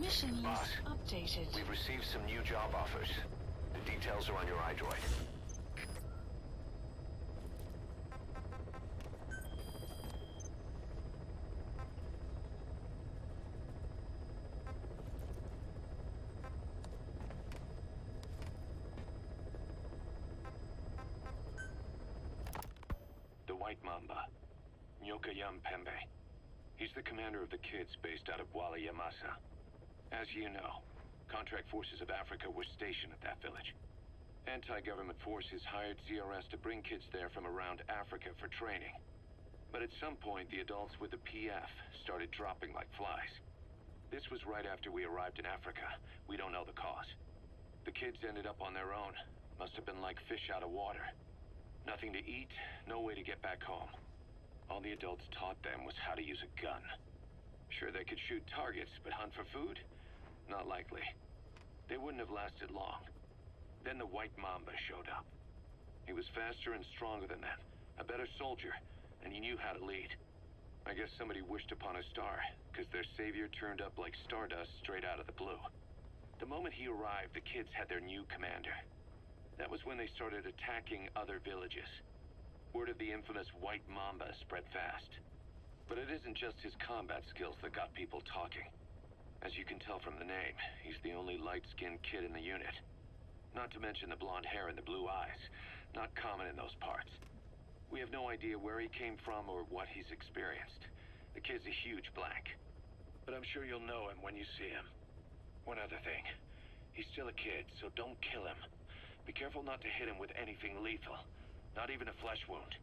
Mission list updated. We've received some new job offers. The details are on your iDroid. The White Mamba, Nyokayam Pembe. He's the commander of the kids based out of Wala Yamasa. As you know, contract forces of Africa were stationed at that village. Anti-government forces hired CRS to bring kids there from around Africa for training. But at some point, the adults with the PF started dropping like flies. This was right after we arrived in Africa. We don't know the cause. The kids ended up on their own. Must have been like fish out of water. Nothing to eat, no way to get back home. All the adults taught them was how to use a gun. Sure, they could shoot targets, but hunt for food? Not likely. They wouldn't have lasted long. Then the White Mamba showed up. He was faster and stronger than them, a better soldier, and he knew how to lead. I guess somebody wished upon a star, because their savior turned up like stardust straight out of the blue. The moment he arrived, the kids had their new commander. That was when they started attacking other villages. Word of the infamous White Mamba spread fast. But it isn't just his combat skills that got people talking. As you can tell from the name, he's the only light-skinned kid in the unit. Not to mention the blonde hair and the blue eyes. Not common in those parts. We have no idea where he came from or what he's experienced. The kid's a huge blank. But I'm sure you'll know him when you see him. One other thing. He's still a kid, so don't kill him. Be careful not to hit him with anything lethal. Not even a flesh wound.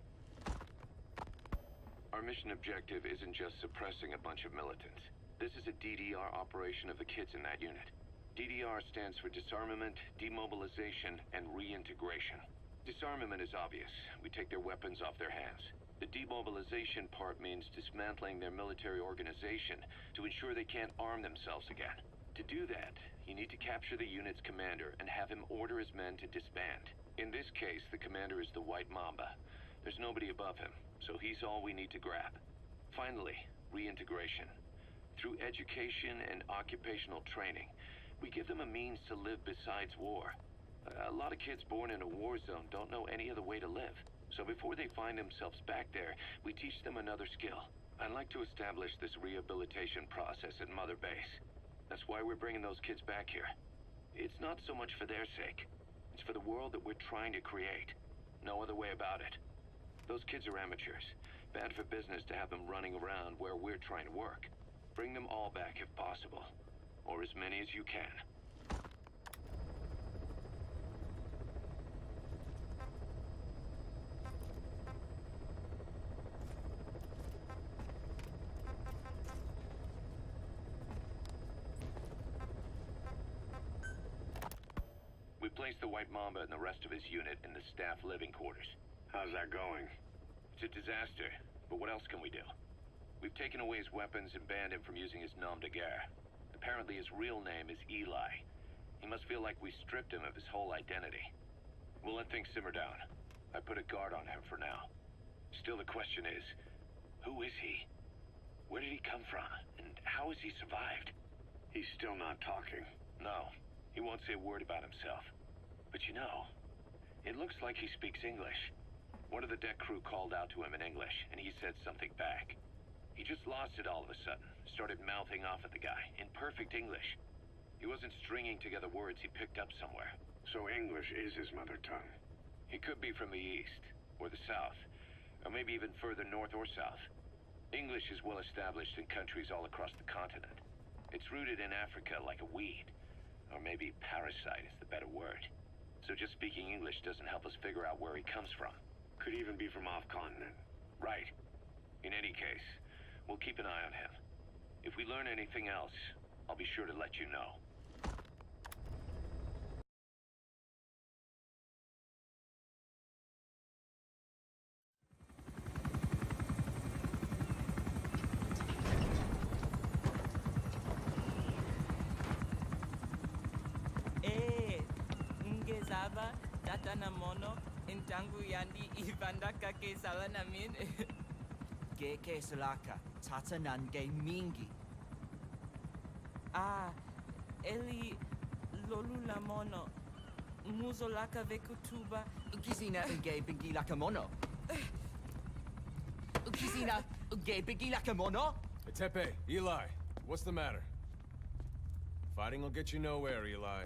Our mission objective isn't just suppressing a bunch of militants. This is a DDR operation of the kids in that unit. DDR stands for disarmament, demobilization, and reintegration. Disarmament is obvious. We take their weapons off their hands. The demobilization part means dismantling their military organization to ensure they can't arm themselves again. To do that, you need to capture the unit's commander and have him order his men to disband. In this case, the commander is the White Mamba. There's nobody above him, so he's all we need to grab. Finally, reintegration. Through education and occupational training, we give them a means to live besides war. A lot of kids born in a war zone don't know any other way to live. So before they find themselves back there, we teach them another skill. I'd like to establish this rehabilitation process at Mother Base. That's why we're bringing those kids back here. It's not so much for their sake. It's for the world that we're trying to create. No other way about it. Those kids are amateurs. Bad for business to have them running around where we're trying to work. Bring them all back if possible. Or as many as you can. We placed the White Mamba and the rest of his unit in the staff living quarters. How's that going? It's a disaster, but what else can we do? We've taken away his weapons and banned him from using his nom de guerre. Apparently his real name is Eli. He must feel like we stripped him of his whole identity. We'll let things simmer down. I put a guard on him for now. Still the question is, who is he? Where did he come from? And how has he survived? He's still not talking. No, he won't say a word about himself. But you know, it looks like he speaks English. One of the deck crew called out to him in English, and he said something back. He just lost it all of a sudden, started mouthing off at the guy, in perfect perfect English. He wasn't stringing together words he picked up somewhere. So English is his mother tongue. He could be from the east, or the south, or maybe even further north or south. English is well established in countries all across the continent. It's rooted in Africa like a weed, or maybe parasite is the better word. So just speaking English doesn't help us figure out where he comes from. Could even be from off-continent. Right. In any case, we'll keep an eye on him. If we learn anything else, I'll be sure to let you know. Ngezaba tata na mono intangu yandi ibanda kake sawa namin. Geke salaka tata nange mingi. Eli lolula mono muzolaka vekutuba. Ukizina unge bingi laka mono. Ukizina unge bingi laka mono. Tepe, Eli, what's the matter? Fighting will get you nowhere, Eli.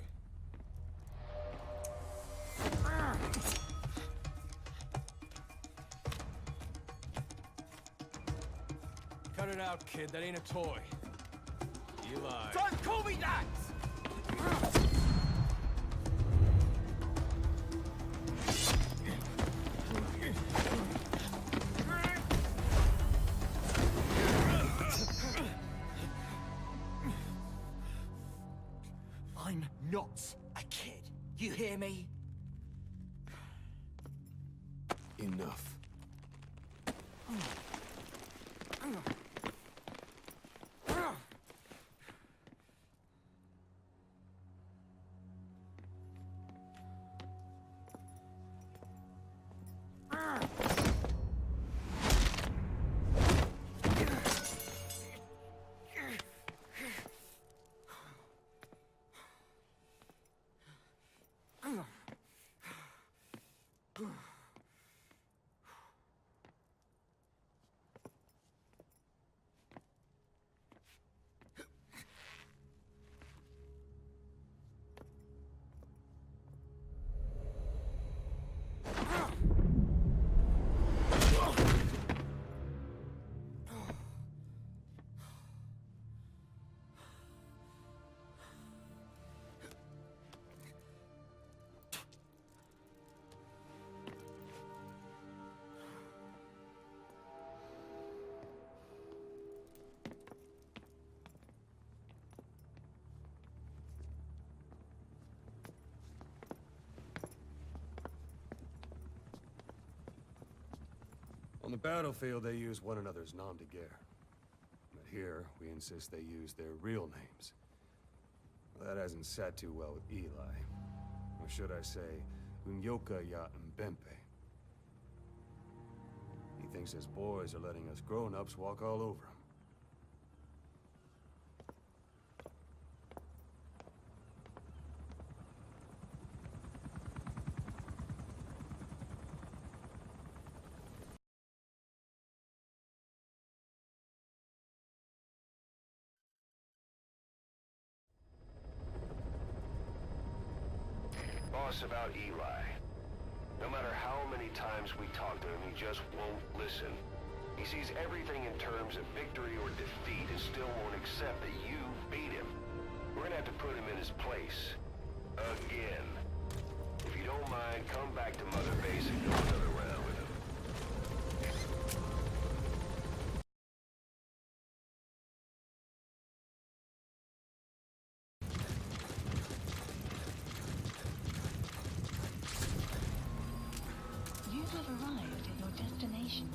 Cut it out, kid. That ain't a toy. Eli. Don't call me that! I'm not a kid. You hear me? Enough. On the battlefield, they use one another's nom de guerre. But here, we insist they use their real names. Well, that hasn't sat too well with Eli. Or should I say, Unyoka ya Mbempe. He thinks his boys are letting us grown-ups walk all over him. Boss, about Eli. No matter how many times we talk to him, he just won't listen. He sees everything in terms of victory or defeat and still won't accept that you beat him. We're gonna have to put him in his place. Again. If you don't mind, come back to Mother Base and go another round with him. You have arrived at your destination.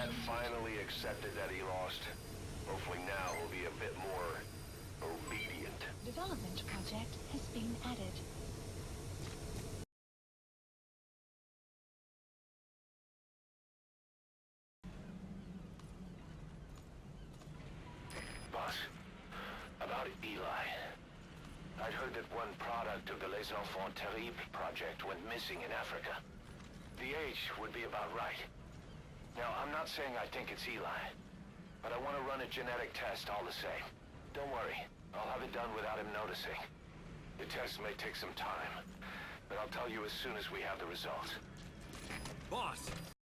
Dad finally accepted that he lost. Hopefully now he'll be a bit more obedient. Development project has been added. Boss, about Eli. I'd heard that one product of the Les Enfants Terribles project went missing in Africa. The age would be about right. Now, I'm not saying I think it's Eli, but I want to run a genetic test all the same. Don't worry, I'll have it done without him noticing. The test may take some time, but I'll tell you as soon as we have the results.